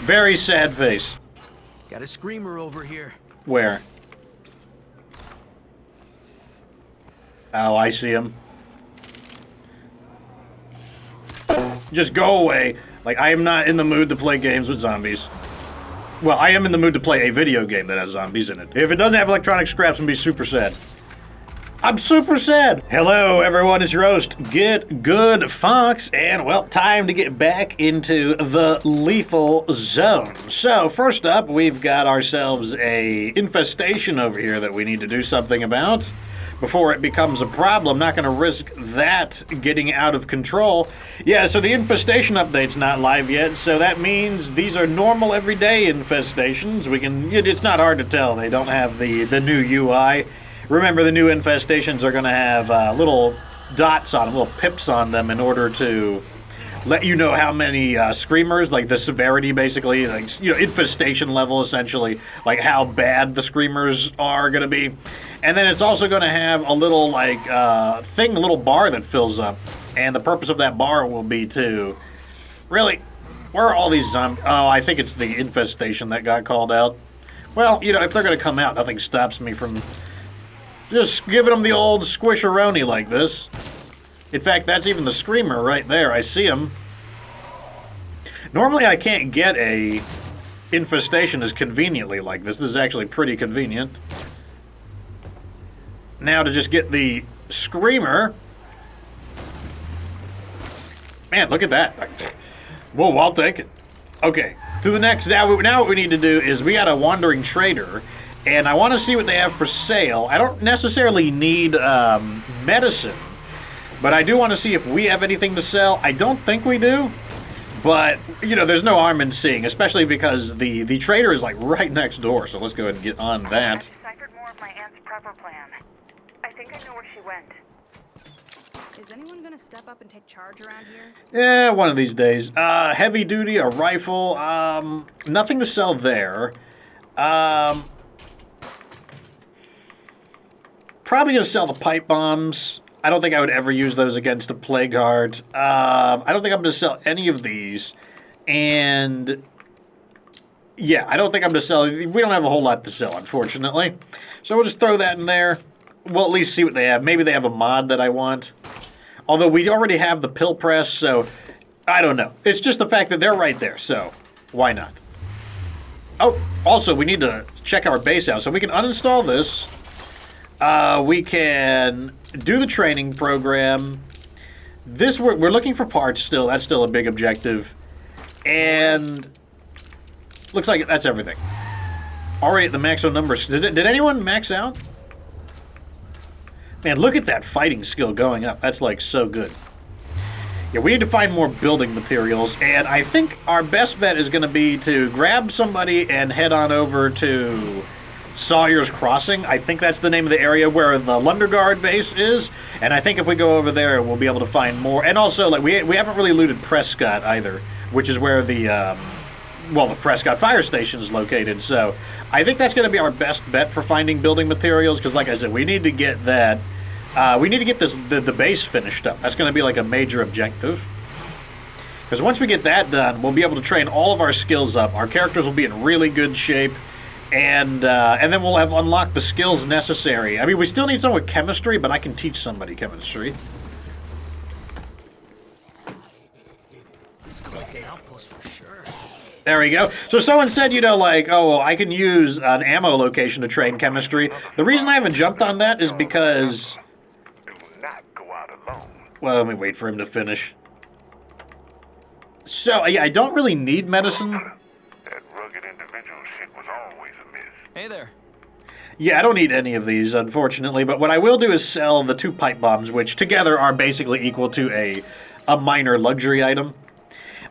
Very sad face. Got a screamer over here. Where? Oh, I see him. Just go away. Like, I am not in the mood to play games with zombies. Well, I am in the mood to play a video game that has zombies in it. If it doesn't have electronic scraps, I'm gonna be super sad. I'm super sad! Hello, everyone, it's your host, Get Good Fox, and, well, time to get back into the lethal zone. So, first up, we've got ourselves a infestation over here that we need to do something about before it becomes a problem. Not gonna risk that getting out of control. Yeah, so the infestation update's not live yet, so that means these are normal everyday infestations. It's not hard to tell, they don't have the new UI. Remember, the new infestations are going to have little dots on them, little pips on them, in order to let you know how many screamers, like the severity, basically, like, you know, infestation level, essentially, like how bad the screamers are going to be. And then it's also going to have a little, like, a little bar that fills up. And the purpose of that bar will be to, really, where are all these zombies? Oh, I think it's the infestation that got called out. Well, you know, if they're going to come out, nothing stops me from just giving them the old squish-a-roni like this. In fact, that's even the screamer right there. I see him. Normally, I can't get a infestation as conveniently like this. This is actually pretty convenient. Now to just get the screamer. Man, look at that. Whoa, I'll take it. Okay, to the next. Now what we need to do is we got a wandering trader. And I want to see what they have for sale. I don't necessarily need medicine, but I do want to see if we have anything to sell. I don't think we do, but, you know, there's no harm in seeing, especially because the trader is, like, right next door, so let's go ahead and get on that. I deciphered more of my aunt's prepper plan. I think I know where she went. Is anyone gonna step up and take charge around here? Yeah, one of these days. Heavy duty, a rifle, nothing to sell there. Probably going to sell the pipe bombs. I don't think I would ever use those against a plague heart. I don't think I'm going to sell any of these. And yeah, I don't think I'm going to sell. We don't have a whole lot to sell, unfortunately. So we'll just throw that in there. We'll at least see what they have. Maybe they have a mod that I want. Although we already have the pill press, so I don't know. It's just the fact that they're right there, so why not? Oh, also, we need to check our base out. So we can uninstall this. We can do the training program. We're looking for parts still. That's still a big objective. And looks like that's everything. Already at the maximum numbers. Did anyone max out? Man, look at that fighting skill going up. That's, like, so good. Yeah, we need to find more building materials. And I think our best bet is going to be to grab somebody and head on over to Sawyer's Crossing. I think that's the name of the area where the Lunderguard base is, and I think if we go over there, we'll be able to find more. And also, like, we haven't really looted Prescott either, which is where the Prescott Fire Station is located. So I think that's going to be our best bet for finding building materials, because, like I said, we need to get that. We need to get the base finished up. That's going to be like a major objective. Because once we get that done, we'll be able to train all of our skills up. Our characters will be in really good shape. And then we'll have unlocked the skills necessary. I mean, we still need someone with chemistry, but I can teach somebody chemistry. This could be an outpost for sure. There we go. So someone said, you know, like, oh, well, I can use an ammo location to train chemistry. The reason I haven't jumped on that is because... Well, let me wait for him to finish. So, yeah, I don't really need medicine. Hey there. Yeah, I don't need any of these, unfortunately, but what I will do is sell the 2 pipe bombs, which together are basically equal to a minor luxury item.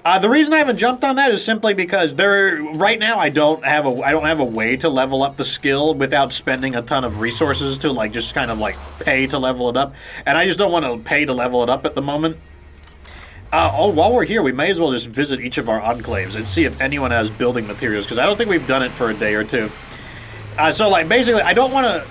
The reason I haven't jumped on that is simply because right now I don't have a way to level up the skill without spending a ton of resources to, like, just kind of, like, pay to level it up, and I just don't want to pay to level it up at the moment. While we're here, we may as well just visit each of our enclaves and see if anyone has building materials, because I don't think we've done it for a day or two. So, like, basically, I don't want to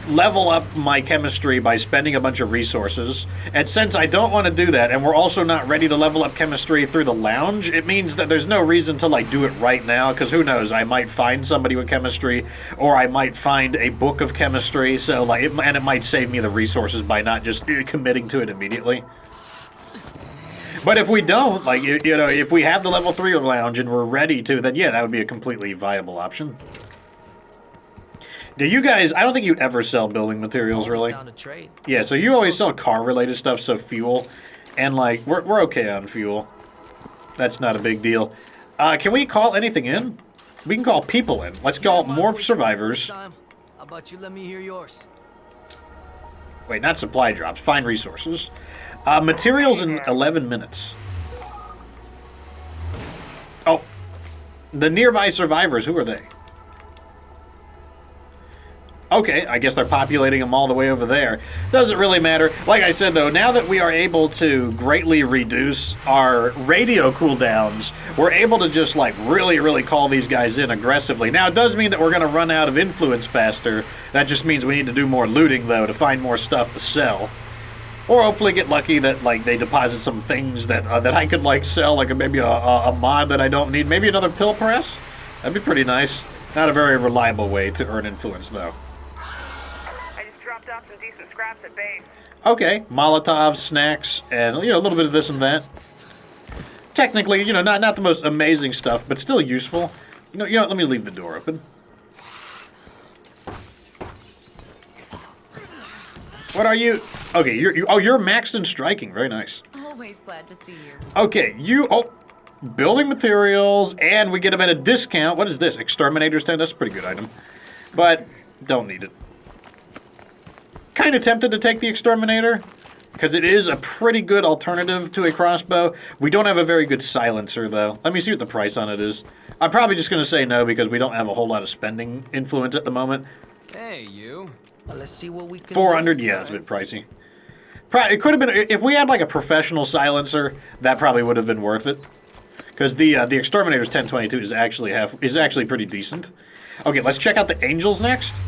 level up my chemistry by spending a bunch of resources. And since I don't want to do that, and we're also not ready to level up chemistry through the lounge, it means that there's no reason to, like, do it right now, because who knows, I might find somebody with chemistry, or I might find a book of chemistry, so, like, and it might save me the resources by not just committing to it immediately. But if we don't, like, you know, if we have the level 3 lounge and we're ready to, then yeah, that would be a completely viable option. Do you guys, I don't think you ever sell building materials, really. Yeah, so you always sell car-related stuff, so fuel. And, like, we're okay on fuel. That's not a big deal. Can we call anything in? We can call people in. Let's call more survivors. How about you let me hear yours? Wait, not supply drops. Find resources. Materials in 11 minutes. Oh. The nearby survivors, who are they? Okay, I guess they're populating them all the way over there. Doesn't really matter. Like I said, though, now that we are able to greatly reduce our radio cooldowns, we're able to just, like, really call these guys in aggressively. Now, it does mean that we're going to run out of influence faster. That just means we need to do more looting, though, to find more stuff to sell. Or hopefully get lucky that, like, they deposit some things that that I could, like, sell, like maybe a mod that I don't need. Maybe another pill press? That'd be pretty nice. Not a very reliable way to earn influence, though. Off some decent scraps at base. Okay, Molotov, snacks, and, you know, a little bit of this and that. Technically, you know, not the most amazing stuff, but still useful. You know, let me leave the door open. What are you? Okay, you're maxed in striking. Very nice. Always glad to see you. Okay, building materials, and we get them at a discount. What is this? Exterminator's tent. That's a pretty good item, but don't need it. Kind of tempted to take the Exterminator, because it is a pretty good alternative to a crossbow. We don't have a very good silencer, though. Let me see what the price on it is. I'm probably just going to say no, because we don't have a whole lot of spending influence at the moment. Hey, you. Well, let's see what we can 400, yeah, it's a bit pricey. It could have been, if we had, like, a professional silencer, that probably would have been worth it. Because the Exterminator's 1022 is actually pretty decent. Okay, let's check out the Angels next.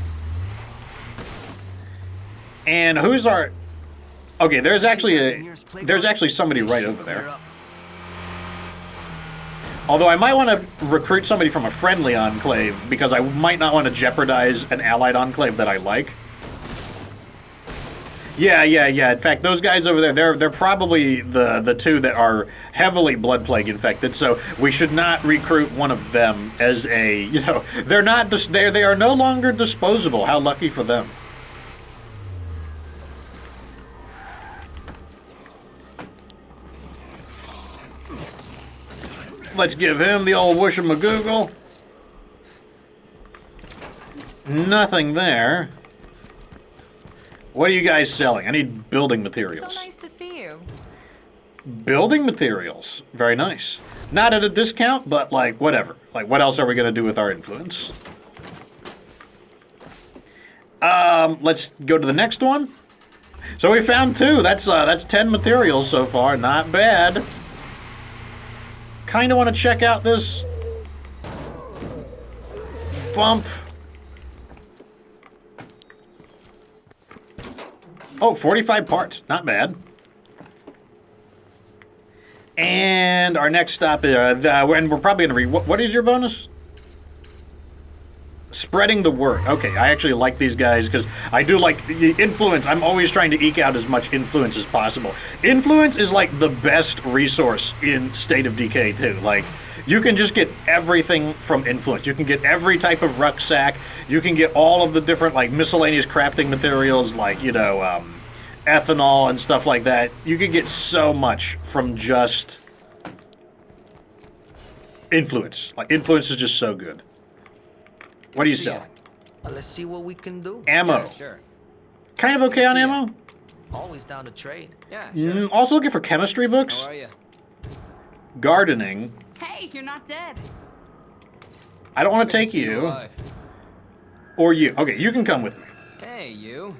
And who's our... Okay, there's actually somebody right over there. Although I might want to recruit somebody from a friendly enclave, because I might not want to jeopardize an allied enclave that I like. Yeah. In fact, those guys over there, they're probably the two that are heavily blood plague infected, so we should not recruit one of them as a, you know, they are no longer disposable. How lucky for them. Let's give him the old whoosh-a-magoogle. Nothing there. What are you guys selling? I need building materials. So nice to see you. Building materials. Very nice. Not at a discount, but, like, whatever. Like, what else are we going to do with our influence? Let's go to the next one. So we found 2. That's 10 materials so far. Not bad. Kind of want to check out this bump. Oh, 45 parts. Not bad. And our next stop is, and we're probably going to what is your bonus? Spreading the word. Okay, I actually like these guys because I do like the influence. I'm always trying to eke out as much influence as possible. Influence is like the best resource in State of Decay too. Like, you can just get everything from influence. You can get every type of rucksack. You can get all of the different, like, miscellaneous crafting materials, like, you know, ethanol and stuff like that. You can get so much from just influence. Like, influence is just so good. What are you selling? Let's see what we can do. Ammo. Yeah, sure. Kind of okay on ammo. Always down to trade. Yeah, sure. Also looking for chemistry books. How are you? Gardening. Hey, you're not dead. I don't want to take you. Or you. Okay, you can come with me. Hey, you.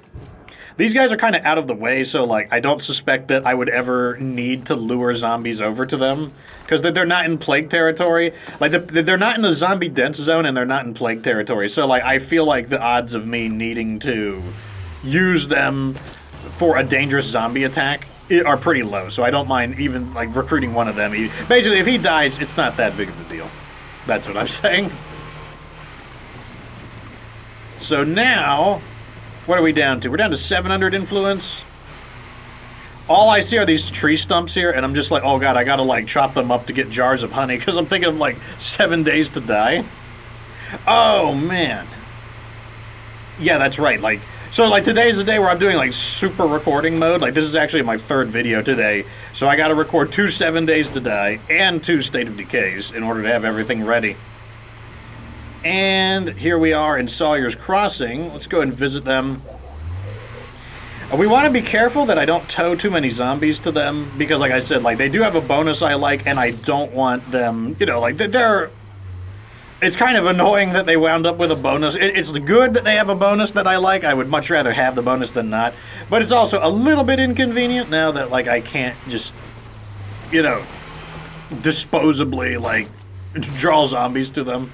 These guys are kind of out of the way, so like I don't suspect that I would ever need to lure zombies over to them because they're not in plague territory. Like they're not in the zombie dense zone and they're not in plague territory. So like I feel like the odds of me needing to use them for a dangerous zombie attack are pretty low. So I don't mind even like recruiting one of them. Basically, if he dies, it's not that big of a deal. That's what I'm saying. So now, what are we down to? We're down to 700 influence. All I see are these tree stumps here, and I'm just like, oh god, I gotta like chop them up to get jars of honey, because I'm thinking of like 7 days to die. Oh man. Yeah, that's right. Like, so like today's the day where I'm doing like super recording mode. Like this is actually my 3rd video today. So I gotta record 2 7 days to die and 2 State of Decays in order to have everything ready. And here we are in Sawyer's Crossing. Let's go and visit them. We want to be careful that I don't tow too many zombies to them, because like I said, like they do have a bonus I like, and I don't want them, you know, like they're... It's kind of annoying that they wound up with a bonus. It's good that they have a bonus that I like. I would much rather have the bonus than not. But it's also a little bit inconvenient now that like I can't just, you know, disposably like draw zombies to them.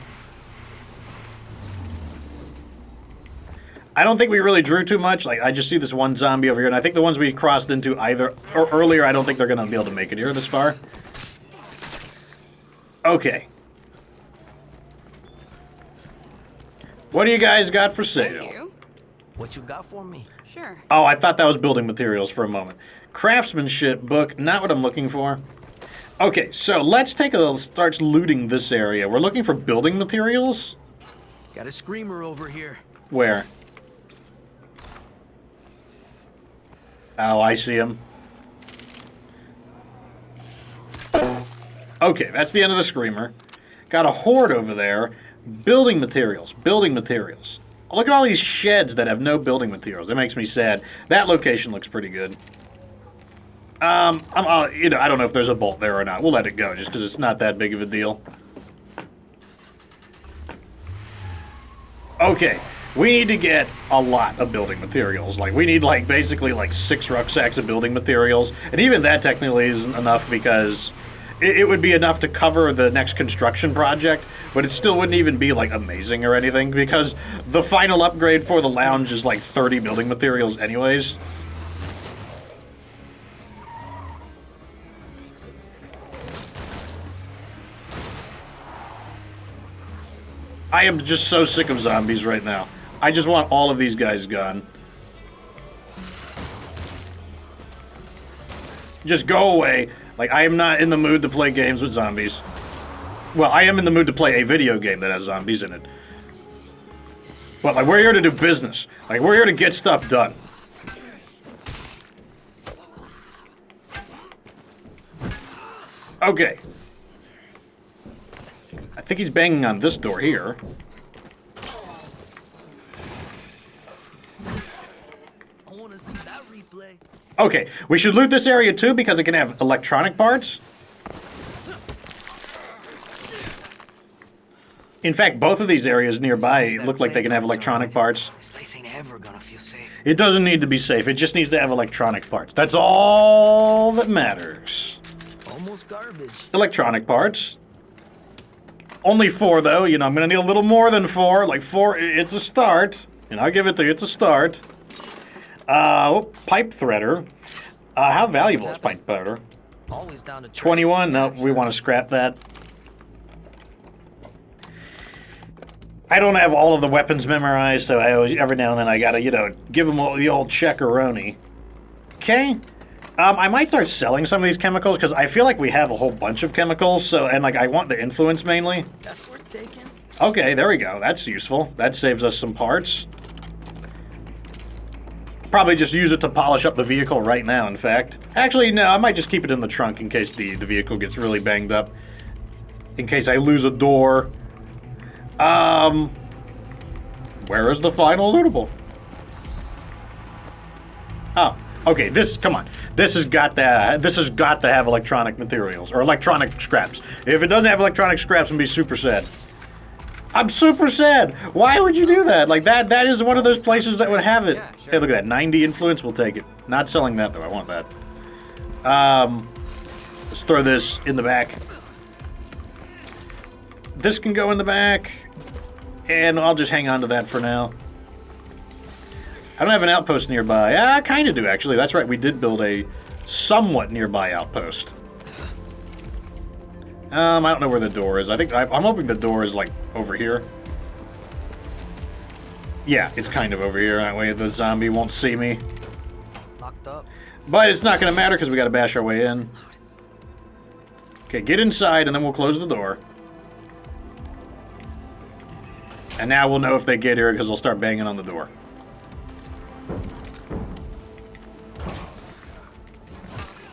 I don't think we really drew too much. Like, I just see this one zombie over here, and I think the ones we crossed into either or earlier, I don't think they're going to be able to make it here this far. Okay. What do you guys got for sale? Thank you. What you got for me? Sure. Oh, I thought that was building materials for a moment. Craftsmanship book, not what I'm looking for. Okay, so let's start looting this area. We're looking for building materials. Got a screamer over here. Where? Oh, I see him. Okay, that's the end of the screamer. Got a horde over there. Building materials. Building materials. Look at all these sheds that have no building materials. That makes me sad. That location looks pretty good. You know, I don't know if there's a bolt there or not. We'll let it go just because it's not that big of a deal. Okay. We need to get a lot of building materials. Like, we need, like, basically, like, 6 rucksacks of building materials. And even that technically isn't enough because it would be enough to cover the next construction project, but it still wouldn't even be, like, amazing or anything because the final upgrade for the lounge is, like, 30 building materials anyways. I am just so sick of zombies right now. I just want all of these guys gone. Just go away. Like, I am not in the mood to play games with zombies. Well, I am in the mood to play a video game that has zombies in it. But, like, we're here to do business. Like, we're here to get stuff done. Okay. I think he's banging on this door here. Okay, we should loot this area too because it can have electronic parts. In fact, both of these areas nearby look like they can have electronic parts. This place ain't ever gonna feel safe. It doesn't need to be safe, it just needs to have electronic parts. That's all that matters. Almost garbage. Electronic parts. Only 4 though, you know, I'm gonna need a little more than 4. Like 4, it's a start. And I'll give it to you, it's a start. Pipe threader. How valuable is pipe threader? Always down to 21? No, we want to scrap that. I don't have all of the weapons memorized, so I always, every now and then I gotta, you know, give them the old checkeroni. Okay. I might start selling some of these chemicals, because I feel like we have a whole bunch of chemicals, so, and like, I want the influence mainly. That's worth taking. Okay, there we go. That's useful. That saves us some parts. Probably just use it to polish up the vehicle right now, in fact. Actually, no, I might just keep it in the trunk in case the vehicle gets really banged up. In case I lose a door. Where is the final lootable? Oh, okay, come on. This has got to have electronic materials, or electronic scraps. If it doesn't have electronic scraps, I'm gonna be super sad. I'm super sad. Why would you do that? Like, that is one of those places that would have it. Yeah, sure. Hey, look at that. 90 influence, we'll take it. Not selling that, though. I want that. Let's throw this in the back. This can go in the back. And I'll just hang on to that for now. I don't have an outpost nearby. I kind of do, actually. That's right. We did build a somewhat nearby outpost. I don't know where the door is. I'm hoping the door is, like, over here. Yeah, it's kind of over here. That way the zombie won't see me. Locked up. But it's not going to matter because we got to bash our way in. Okay, get inside and then we'll close the door. And now we'll know if they get here because they'll start banging on the door.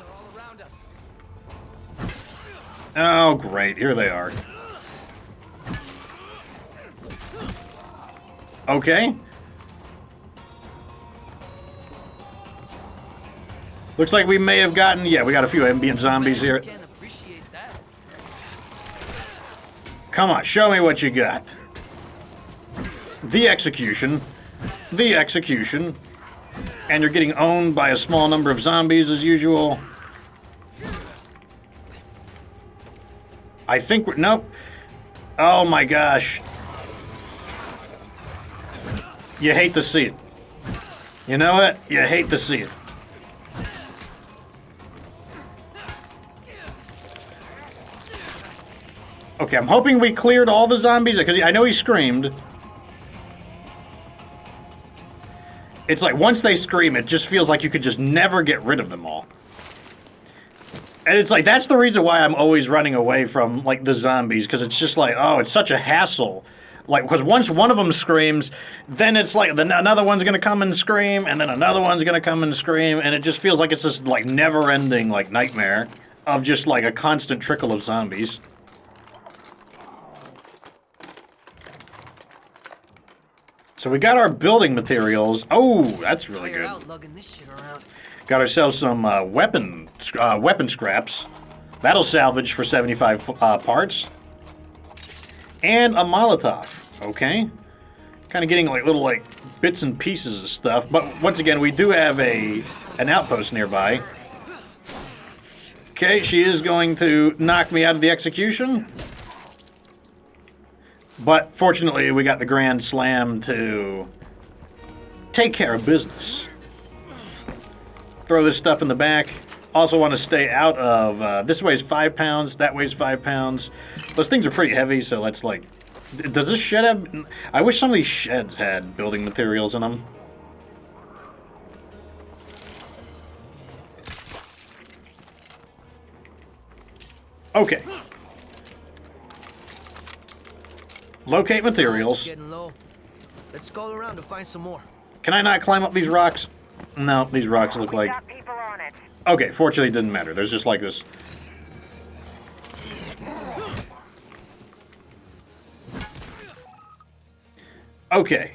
All around us. Oh, great. Here they are. Okay. Looks like we may have gotten... Yeah, we got a few ambient zombies here. Can't appreciate that. Come on, show me what you got. The execution. The execution. And you're getting owned by a small number of zombies as usual. I think we're... Nope. Oh my gosh. You hate to see it. You know what? You hate to see it. Okay, I'm hoping we cleared all the zombies, because I know he screamed. It's like, once they scream, it just feels like you could just never get rid of them all. And it's like, that's the reason why I'm always running away from, like, the zombies, because it's just like, oh, it's such a hassle. Like, because once one of them screams, then it's like, another one's gonna come and scream, and then another one's gonna come and scream, and it just feels like it's this, like, never-ending, like, nightmare of just, like, a constant trickle of zombies. So we got our building materials. Oh, that's really You're good. out lugging this shit around. Got ourselves some weapon scraps. That'll salvage for 75 parts. And a Molotov. Okay. Kind of getting like little like bits and pieces of stuff. But once again, we do have an outpost nearby. Okay, she is going to knock me out of the execution. But fortunately, we got the Grand Slam to take care of business. Throw this stuff in the back. Also want to stay out of... this weighs 5 pounds, that weighs 5 pounds. Those things are pretty heavy, so let's like... Does this shed have... I wish some of these sheds had building materials in them. Okay. Locate materials. Getting low. Let's go around to find some more. Can I not climb up these rocks? No, these rocks look like... Got people on it. Okay, fortunately it didn't matter. There's just like this... Okay.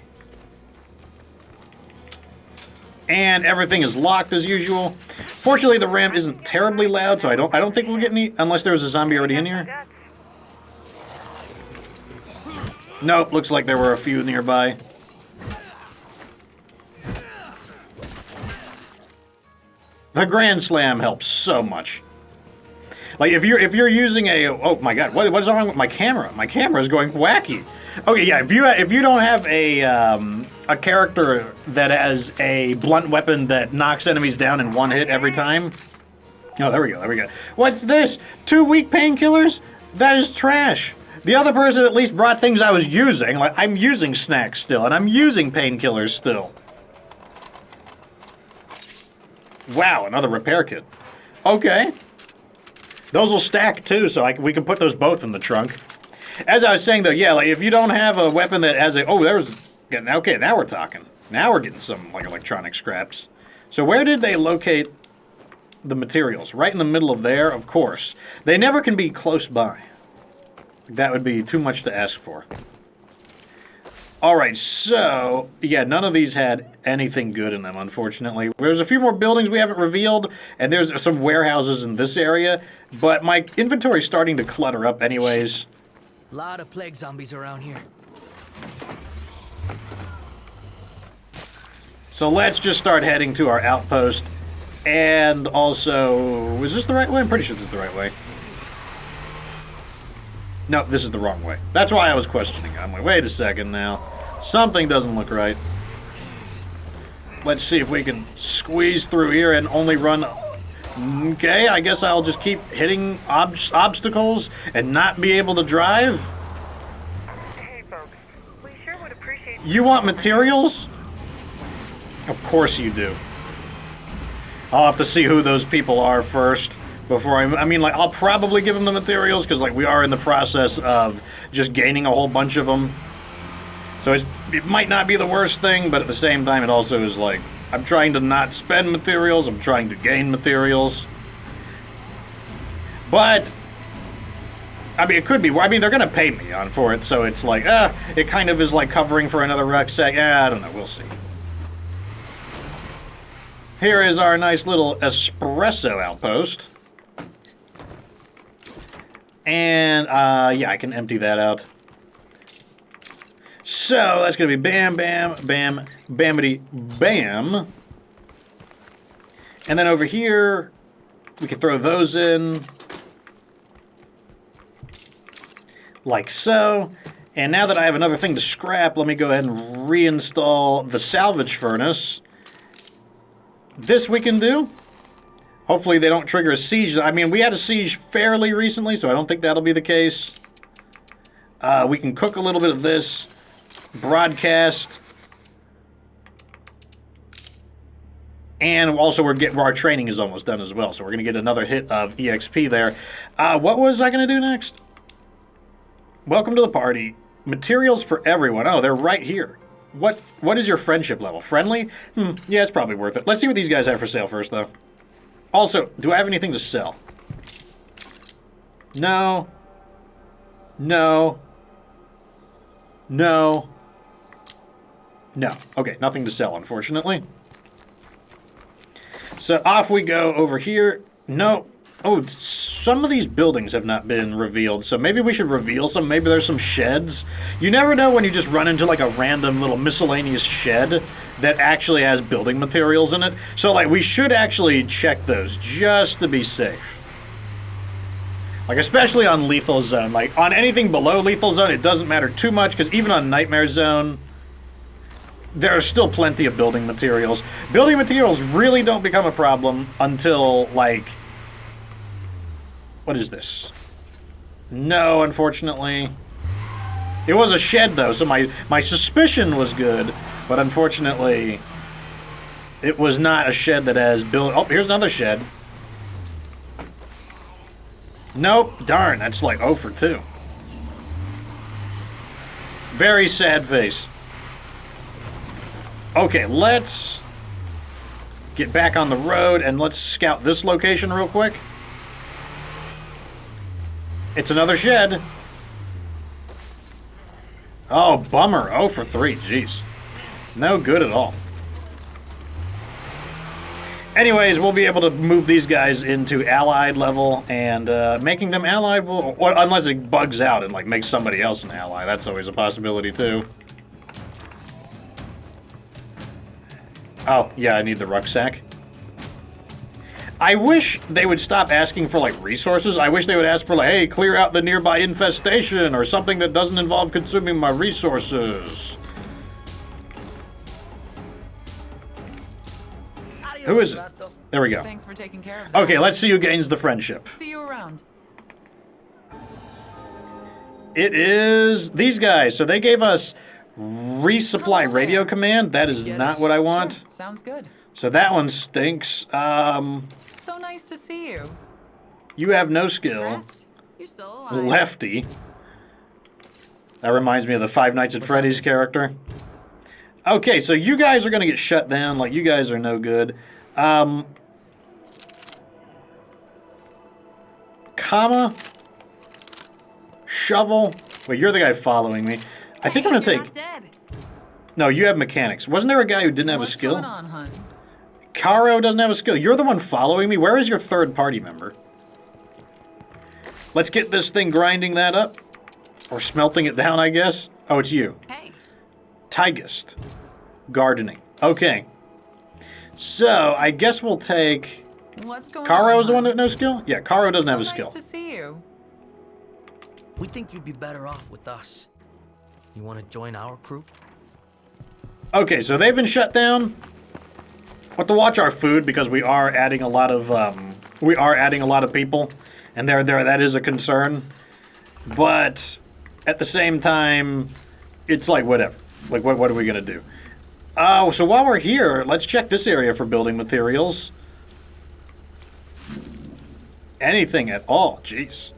And everything is locked as usual. Fortunately, the ramp isn't terribly loud, so I don't think we'll get any... Unless there was a zombie already in here. Guts. Nope, looks like there were a few nearby. The Grand Slam helps so much. Like if you're using a... Oh my god, what's wrong with my camera? My camera is going wacky. Okay, yeah, if you don't have a character that has a blunt weapon that knocks enemies down in one hit every time. Oh, there we go. What's this? 2 weak painkillers? That is trash. The other person at least brought things I was using. Like, I'm using snacks still, and I'm using painkillers still. Wow, another repair kit. Okay. Those will stack, too, so we can put those both in the trunk. As I was saying, though, yeah, like, if you don't have a weapon that has a... Oh, there's... Okay, now we're talking. Now we're getting some, like, electronic scraps. So where did they locate the materials? Right in the middle of there, of course. They never can be close by. That would be too much to ask for. Alright, so... Yeah, none of these had anything good in them, unfortunately. There's a few more buildings we haven't revealed, and there's some warehouses in this area, but my inventory's starting to clutter up anyways. Lot of plague zombies around here. So let's just start heading to our outpost. And also, is this the right way? I'm pretty sure this is the right way. No, this is the wrong way. That's why I was questioning. I'm like, wait a second now. Something doesn't look right. Let's see if we can squeeze through here and only run. Okay, I guess I'll just keep hitting obstacles and not be able to drive. Hey, folks. We sure would appreciate... You want materials? Of course you do. I'll have to see who those people are first before I mean, like, I'll probably give them the materials because, like, we are in the process of just gaining a whole bunch of them. So it might not be the worst thing, but at the same time, it also is like, I'm trying to not spend materials, I'm trying to gain materials. But, I mean, it could be, I mean, they're going to pay me for it, so it's like, it kind of is like covering for another rucksack. I don't know, we'll see. Here is our nice little espresso outpost. And, yeah, I can empty that out. So, that's going to be bam, bam, bam, bamity, bam. And then over here, we can throw those in. Like so. And now that I have another thing to scrap, let me go ahead and reinstall the salvage furnace. This we can do. Hopefully they don't trigger a siege. I mean, we had a siege fairly recently, so I don't think that'll be the case. We can cook a little bit of this. Broadcast. And also our training is almost done as well, so we're going to get another hit of EXP there. What was I going to do next? Welcome to the party. Materials for everyone. Oh, they're right here. What is your friendship level? Friendly? Yeah, it's probably worth it. Let's see what these guys have for sale first, though. Also, do I have anything to sell? No. No. No. No. Okay, nothing to sell, unfortunately. So off we go over here. No. Oh, some of these buildings have not been revealed, so maybe we should reveal some. Maybe there's some sheds. You never know when you just run into like a random little miscellaneous shed that actually has building materials in it. So like we should actually check those just to be safe. Like especially on Lethal Zone. Like on anything below Lethal Zone, it doesn't matter too much because even on Nightmare Zone, there are still plenty of building materials. Building materials really don't become a problem until like... What is this? No, unfortunately. It was a shed, though, so my suspicion was good, but unfortunately, it was not a shed that has built... Oh, here's another shed. Nope, darn, that's like 0 for 2. Very sad face. Okay, let's get back on the road, and let's scout this location real quick. It's another shed. Oh, bummer. 0 for 3. Jeez. No good at all. Anyways, we'll be able to move these guys into allied level, and making them allied will... Or, unless it bugs out and like makes somebody else an ally. That's always a possibility, too. Oh, yeah, I need the rucksack. I wish they would stop asking for, like, resources. I wish they would ask for, like, hey, clear out the nearby infestation or something that doesn't involve consuming my resources. Who is it? There we go. Thanks for taking care of that. Okay, let's see who gains the friendship. See you around. It is these guys. So they gave us resupply radio command. That is not what I want. Sure. Sounds good. So that one stinks. So nice to see you. You have no skill. Congrats. You're still alive. Lefty. That reminds me of the Five Nights at Freddy's character. Okay, so you guys are going to get shut down. Like, you guys are no good. Comma. Shovel. Wait, you're the guy following me. I think I'm going to You're take... not dead. No, you have mechanics. Wasn't there a guy who didn't have a What's skill? going on, hun? Caro doesn't have a skill. You're the one following me. Where is your third party member? Let's get this thing grinding that up. Or smelting it down, I guess. Oh, it's you. Hey. Tigist. Gardening. Okay. So, I guess we'll take... What's going on? Caro is the one that no skill? Yeah, Caro doesn't have a So skill. nice to see you. We think you'd be better off with us. You want to join our crew? Okay, so they've been shut down. We'll have to watch our food because we are adding a lot of people, and that is a concern. But at the same time, it's like whatever. Like what are we gonna do? Oh, so while we're here, let's check this area for building materials. Anything at all? Jeez.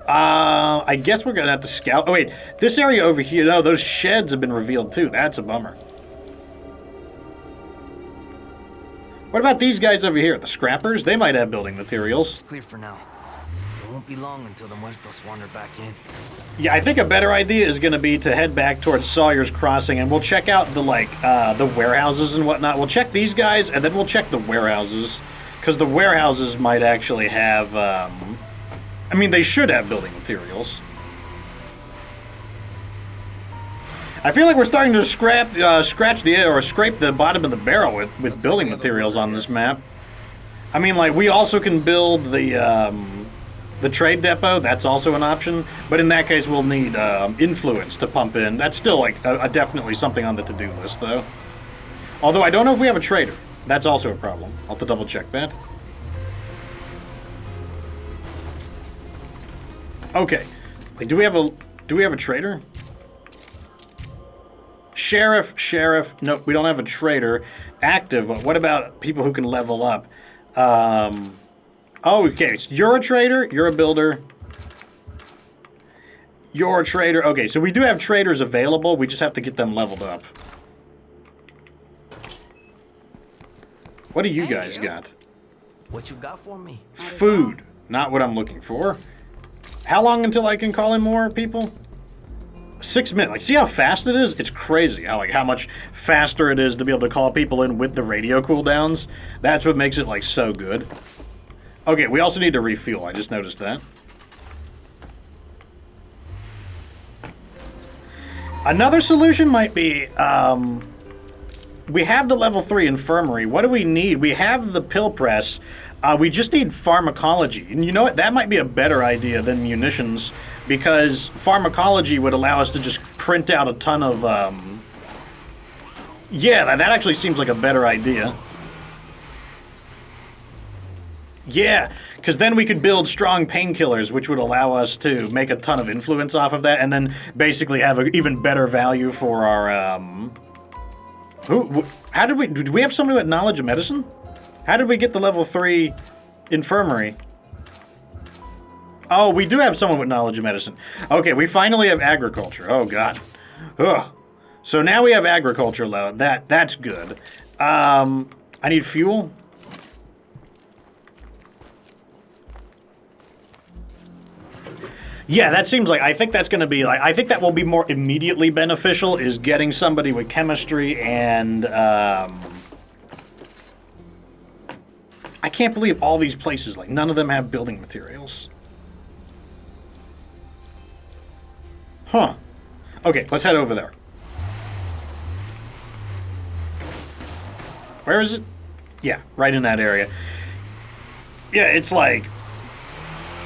I guess we're gonna have to scout. Oh wait, this area over here. No, those sheds have been revealed too. That's a bummer. What about these guys over here? The scrappers? They might have building materials. It's clear for now. It won't be long until the muertos wander back in. Yeah, I think a better idea is gonna be to head back towards Sawyer's Crossing, and we'll check out the the warehouses and whatnot. We'll check these guys, and then we'll check the warehouses, because the warehouses might actually have. I mean, they should have building materials. I feel like we're starting to scrape the bottom of the barrel with building materials on this map. I mean, like, we also can build the trade depot. That's also an option. But in that case, we'll need influence to pump in. That's still, like, definitely something on the to-do list, though. Although I don't know if we have a trader. That's also a problem. I'll have to double-check that. Okay. Like, do we have a trader? Sheriff. Nope, we don't have a trader active, but what about people who can level up? Oh, okay, so you're a trader, you're a builder. You're a trader. Okay, so we do have traders available, we just have to get them leveled up. What do you guys got? What you got for me? Food. Not what I'm looking for. How long until I can call in more people? 6 minutes. Like, see how fast it is? It's crazy how much faster it is to be able to call people in with the radio cooldowns. That's what makes it, like, so good. Okay, we also need to refuel. I just noticed that. Another solution might be, we have the level 3 infirmary. What do we need? We have the pill press. We just need pharmacology. And you know what? That might be a better idea than munitions, because pharmacology would allow us to just print out a ton of, yeah, that actually seems like a better idea. Yeah, because then we could build strong painkillers, which would allow us to make a ton of influence off of that, and then basically have an even better value for our, how did we have somebody with knowledge of medicine? How did we get the level 3 infirmary? Oh, we do have someone with knowledge of medicine. Okay, we finally have agriculture. Oh, God. Ugh. So now we have agriculture load. That's good. I need fuel. Yeah, that seems like, I think that's going to be, like, I think that will be more immediately beneficial, is getting somebody with chemistry and, I can't believe all these places, like, none of them have building materials. Huh. Okay, let's head over there. Where is it? Yeah, right in that area. Yeah, it's like,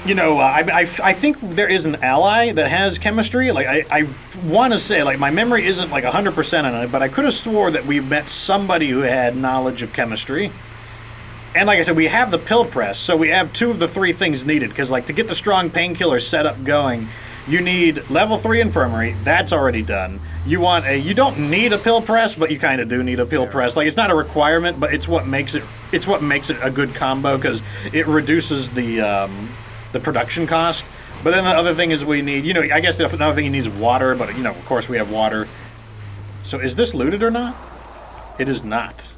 you know, I think there is an ally that has chemistry. Like, I want to say, like, my memory isn't, like, 100% on it, but I could have swore that we met somebody who had knowledge of chemistry. And like I said, we have the pill press, so we have 2 of the 3 things needed, because, like, to get the strong painkiller set up going, you need level 3 infirmary. That's already done. You don't need a pill press, but you kind of do need a pill press. Like, it's not a requirement, but it's what makes it a good combo, because it reduces the production cost. But then the other thing is we need, you know, I guess another thing you need is water, but, you know, of course we have water. So is this looted or not? It is not.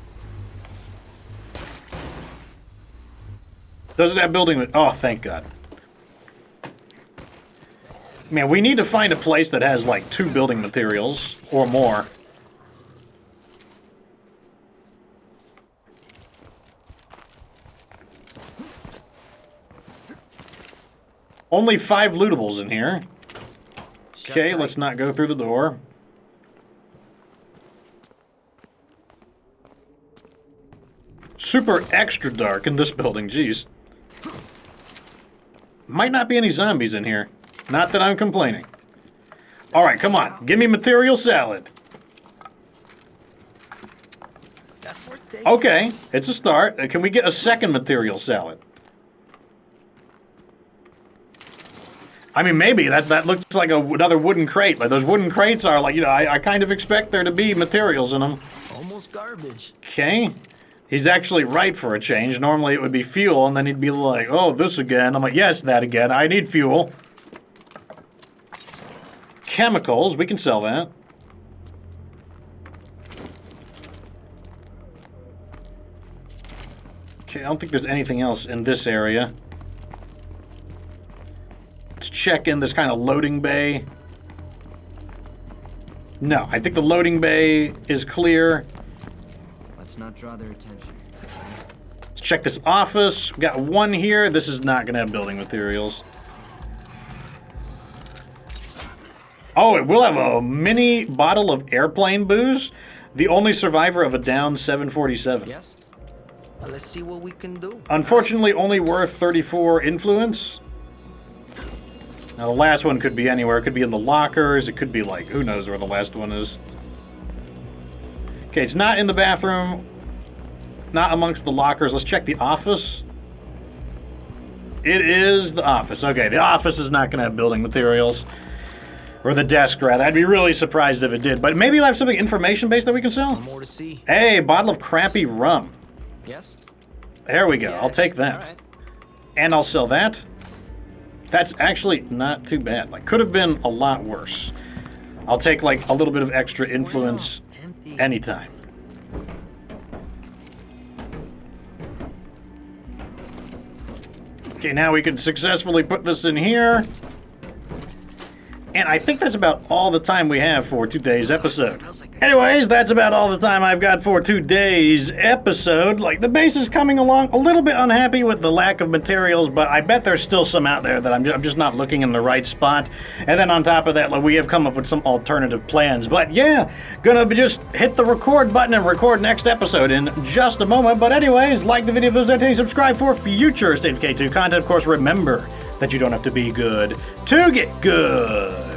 Doesn't have building... Oh, thank God. Man, we need to find a place that has, like, 2 building materials or more. Only 5 lootables in here. Shut Okay, tight. let's not go through the door. Super extra dark in this building, jeez. Might not be any zombies in here. Not that I'm complaining. Alright, come on. Give me material salad. That's worth taking. Okay, it's a start. Can we get a second material salad? I mean, maybe. That looks like another wooden crate. Like, those wooden crates are like, you know, I kind of expect there to be materials in them. Almost garbage. Okay. He's actually right for a change. Normally it would be fuel, and then he'd be like, oh, this again. I'm like, yes, that again. I need fuel. Chemicals. We can sell that. Okay, I don't think there's anything else in this area. Let's check in this kind of loading bay. No, I think the loading bay is clear. Let's not draw their attention. Let's check this office. We got one here. This is not going to have building materials. Oh, it will have a mini bottle of airplane booze. The only survivor of a downed 747. Yes? Well, let's see what we can do. Unfortunately, only worth 34 influence. Now, the last one could be anywhere. It could be in the lockers. It could be like, who knows where the last one is. Okay, it's not in the bathroom. Not amongst the lockers. Let's check the office. It is the office. Okay, the office is not going to have building materials. Or the desk, rather. I'd be really surprised if it did. But maybe it'll have something information-based that we can sell. More to see. Hey, bottle of crappy rum. Yes? There we go. Yes. I'll take that. All right. And I'll sell that. That's actually not too bad. Like, could have been a lot worse. I'll take, like, a little bit of extra influence Empty. anytime. Okay, now we can successfully put this in here. And I think that's about all the time we have for today's episode. Anyways, that's about all the time I've got for today's episode. Like, the base is coming along a little bit unhappy with the lack of materials, but I bet there's still some out there that I'm just not looking in the right spot. And then on top of that, like, we have come up with some alternative plans. But yeah, gonna just hit the record button and record next episode in just a moment. But anyways, like the video if it was entertaining, subscribe for future State of K2 content. Of course, remember that you don't have to be good to get good.